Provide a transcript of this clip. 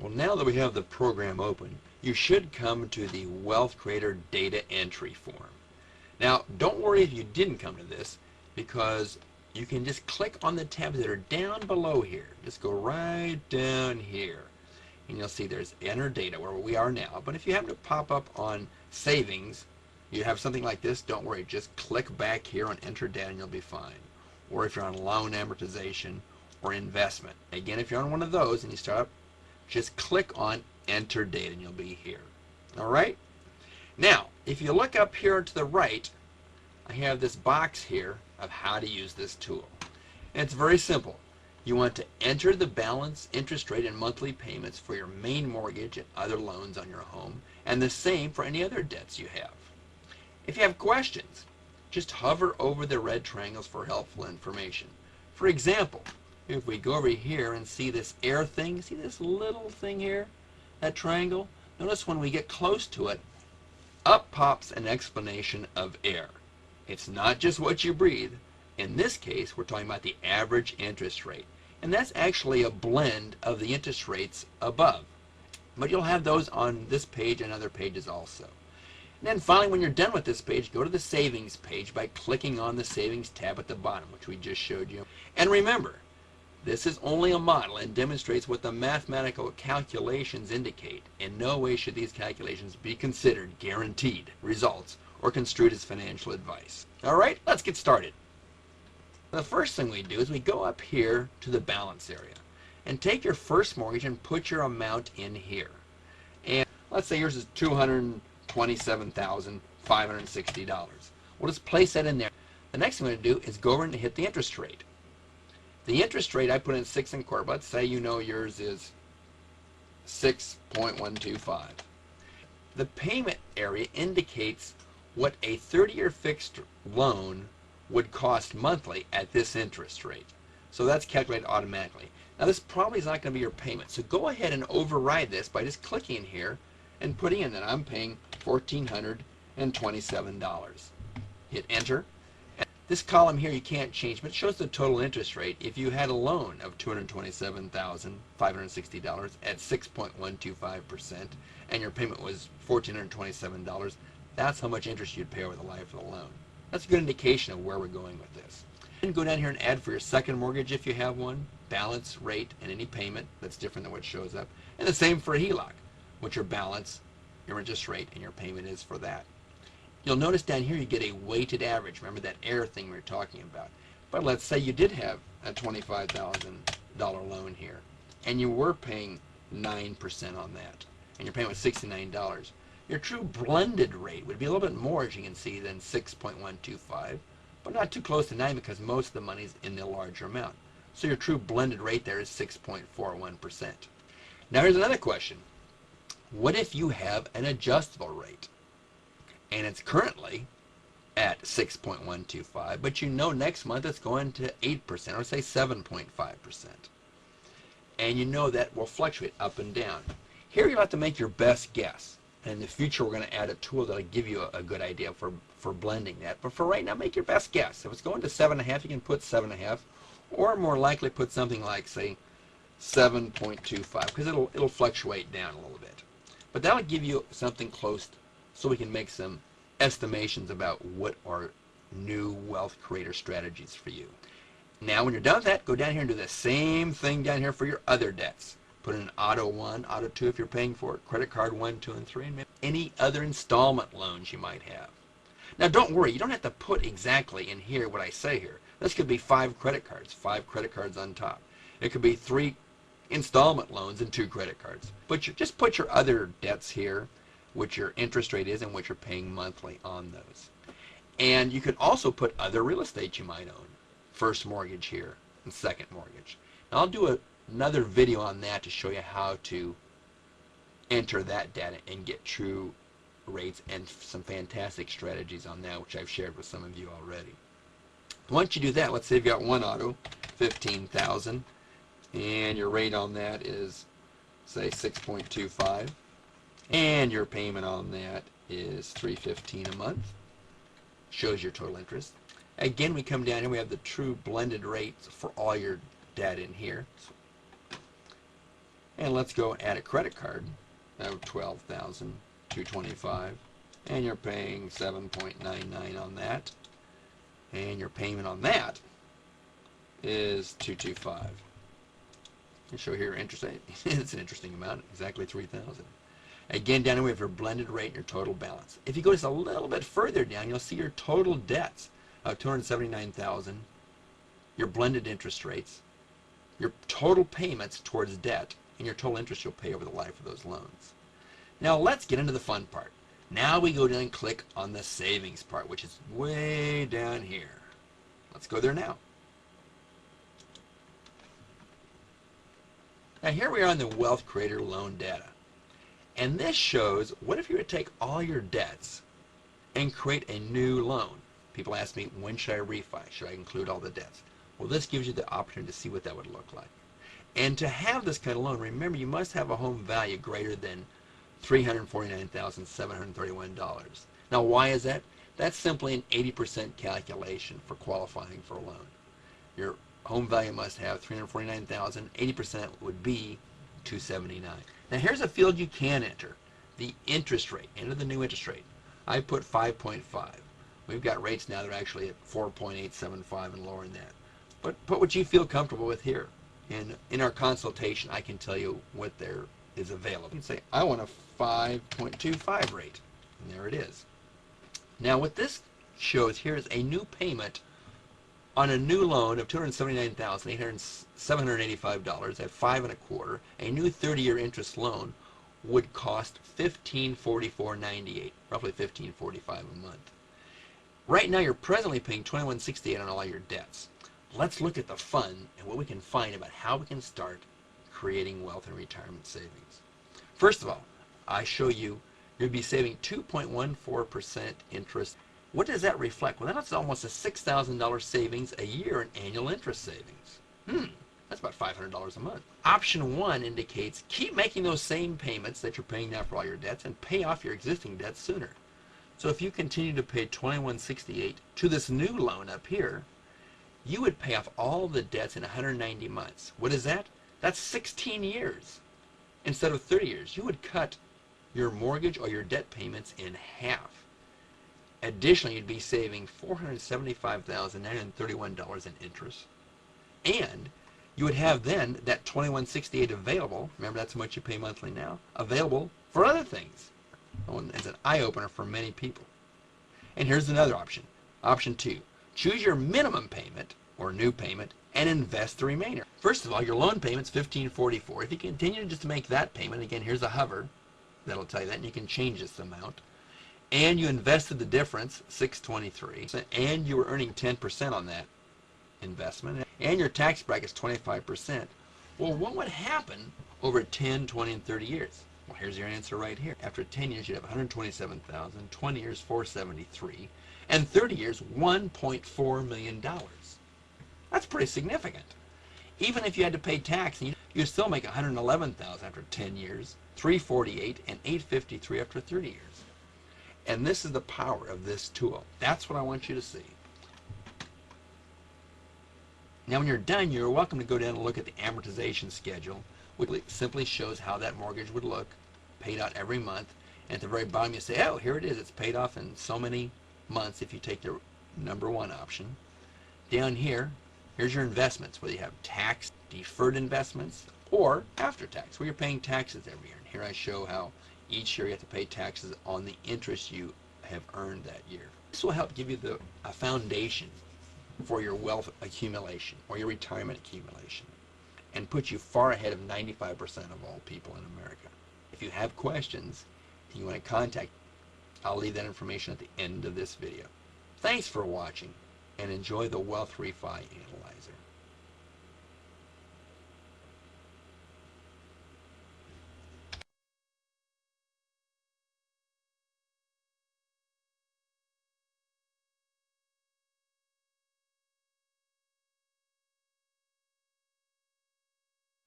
Well, now that we have the program open, you should come to the Wealth Creator data entry form. Now, don't worry if you didn't come to this, because you can just click on the tabs that are down below here. Just go right down here, and you'll see there's enter data where we are now. But if you happen to pop up on savings, you have something like this, don't worry, just click back here on enter data and you'll be fine. Or if you're on loan amortization or investment, again, if you're on one of those and you start up, just click on enter data and you'll be here. All right? Now, if you look up here to the right, I have this box here of how to use this tool. And it's very simple. You want to enter the balance, interest rate, and monthly payments for your main mortgage and other loans on your home, and the same for any other debts you have. If you have questions, just hover over the red triangles for helpful information. For example, if we go over here and see this air thing, see this little thing here, that triangle? Notice when we get close to it, up pops an explanation of air. It's not just what you breathe. In this case, we're talking about the average interest rate. And that's actually a blend of the interest rates above. But you'll have those on this page and other pages also. And then finally, when you're done with this page, go to the savings page by clicking on the savings tab at the bottom, which we just showed you. And remember, this is only a model and demonstrates what the mathematical calculations indicate. In no way should these calculations be considered guaranteed results or construed as financial advice. All right, let's get started. The first thing we do is we go up here to the balance area and take your first mortgage and put your amount in here. And let's say yours is $227,560. We'll just place that in there. The next thing we're going to do is go over and hit the interest rate. The interest rate I put in 6 1/4. Let's say you know yours is 6.125. The payment area indicates what a 30-year fixed loan would cost monthly at this interest rate. So that's calculated automatically. Now this probably is not going to be your payment. So go ahead and override this by just clicking here and putting in that I'm paying $1,427. Hit enter. This column here you can't change, but it shows the total interest rate. If you had a loan of $227,560 at 6.125% and your payment was $1,427, that's how much interest you'd pay over the life of the loan. That's a good indication of where we're going with this. Then go down here and add for your second mortgage if you have one, balance, rate, and any payment that's different than what shows up. And the same for a HELOC, what your balance, your interest rate, and your payment is for that. You'll notice down here you get a weighted average. Remember that air thing we were talking about. But let's say you did have a $25,000 loan here, and you were paying 9% on that, and your payment was $69. Your true blended rate would be a little bit more, as you can see, than 6.125, but not too close to 9 because most of the money's in the larger amount. So your true blended rate there is 6.41%. Now here's another question. What if you have an adjustable rate? And it's currently at 6.125, but you know next month it's going to 8%, or say 7.5%. And you know that will fluctuate up and down. Here you'll have to make your best guess. And in the future we're going to add a tool that'll give you a good idea for blending that. But for right now, make your best guess. If it's going to 7.5, you can put 7.5, or more likely put something like, say, 7.25, because it'll fluctuate down a little bit. But that'll give you something close so we can make some estimations about what are new wealth creator strategies for you. Now when you're done with that, go down here and do the same thing down here for your other debts. Put in auto 1, auto 2 if you're paying for it, credit card 1, 2, and 3, and maybe any other installment loans you might have. Now don't worry, you don't have to put exactly in here what I say here. This could be 5 credit cards on top. It could be 3 installment loans and 2 credit cards. But just put your other debts here, what your interest rate is and what you're paying monthly on those. And you could also put other real estate you might own. First mortgage here and second mortgage. Now I'll do another video on that to show you how to enter that data and get true rates and some fantastic strategies on that, which I've shared with some of you already. Once you do that, let's say you've got one auto, $15,000, and your rate on that is, say, 6.25. And your payment on that is $315 a month. Shows your total interest. Again, we come down here, we have the true blended rates for all your data in here. And let's go add a credit card of $12,225, and you're paying 7.99 on that, and your payment on that is $225. You show here interest rate. It's an interesting amount, exactly $3,000. Again, down here we have your blended rate and your total balance. If you go just a little bit further down, you'll see your total debts of $279,000, your blended interest rates, your total payments towards debt, and your total interest you'll pay over the life of those loans. Now let's get into the fun part. Now we go down and click on the savings part, which is way down here. Let's go there now. Now here we are on the Wealth Creator loan data. And this shows, what if you were to take all your debts and create a new loan? People ask me, when should I refi? Should I include all the debts? Well, this gives you the opportunity to see what that would look like. And to have this kind of loan, remember, you must have a home value greater than $349,731. Now, why is that? That's simply an 80% calculation for qualifying for a loan. Your home value must have $349,000. 80% would be $279. Now, here's a field you can enter: the interest rate. Enter the new interest rate. I put 5.5. We've got rates now that are actually at 4.875 and lower than that. But put what you feel comfortable with here. In our consultation, I can tell you what there is available. You can say, I want a 5.25 rate. And there it is. Now, what this shows here is a new payment on a new loan of $279,785 at 5 1/4. A new 30-year interest loan would cost $1,544.98, roughly $1,545 a month. Right now, you're presently paying $2,168 on all your debts. Let's look at the fun and what we can find about how we can start creating wealth and retirement savings. First of all, I show you you'll be saving 2.14% interest. What does that reflect? Well, that's almost a $6,000 savings a year in annual interest savings. That's about $500 a month. Option 1 indicates keep making those same payments that you're paying now for all your debts and pay off your existing debts sooner. So if you continue to pay $2,168 to this new loan up here, you would pay off all the debts in 190 months. What is that? That's 16 years. Instead of 30 years, you would cut your mortgage or your debt payments in half. Additionally, you'd be saving $475,931 in interest. And you would have then that $2,168 available, remember that's how much you pay monthly now, available for other things. It's an eye-opener for many people. And here's another option. Option 2. Choose your minimum payment or new payment and invest the remainder. First of all, your loan payment's $1,544. If you continue just to make that payment, again, here's a hover that'll tell you that, and you can change this amount. And you invested the difference, $623, and you were earning 10% on that investment, and your tax bracket's 25%. Well, what would happen over 10, 20, and 30 years? Well, here's your answer right here. After 10 years, you'd have $127,000, 20 years, $473, and 30 years, $1.4 million. That's pretty significant. Even if you had to pay tax, you'd still make $111,000 after 10 years, $348, and $853 after 30 years. And this is the power of this tool. That's what I want you to see. Now, when you're done, you're welcome to go down and look at the amortization schedule, which simply shows how that mortgage would look, paid out every month. And at the very bottom, you say, oh, here it is. It's paid off in so many months if you take the number 1 option. Down here, here's your investments, whether you have tax deferred investments or after tax, where you're paying taxes every year. And here I show how each year you have to pay taxes on the interest you have earned that year. This will help give you a foundation for your wealth accumulation or your retirement accumulation and put you far ahead of 95% of all people in America. If you have questions and you want to contact, I'll leave that information at the end of this video. Thanks for watching and enjoy the Wealth Refi Analyzer.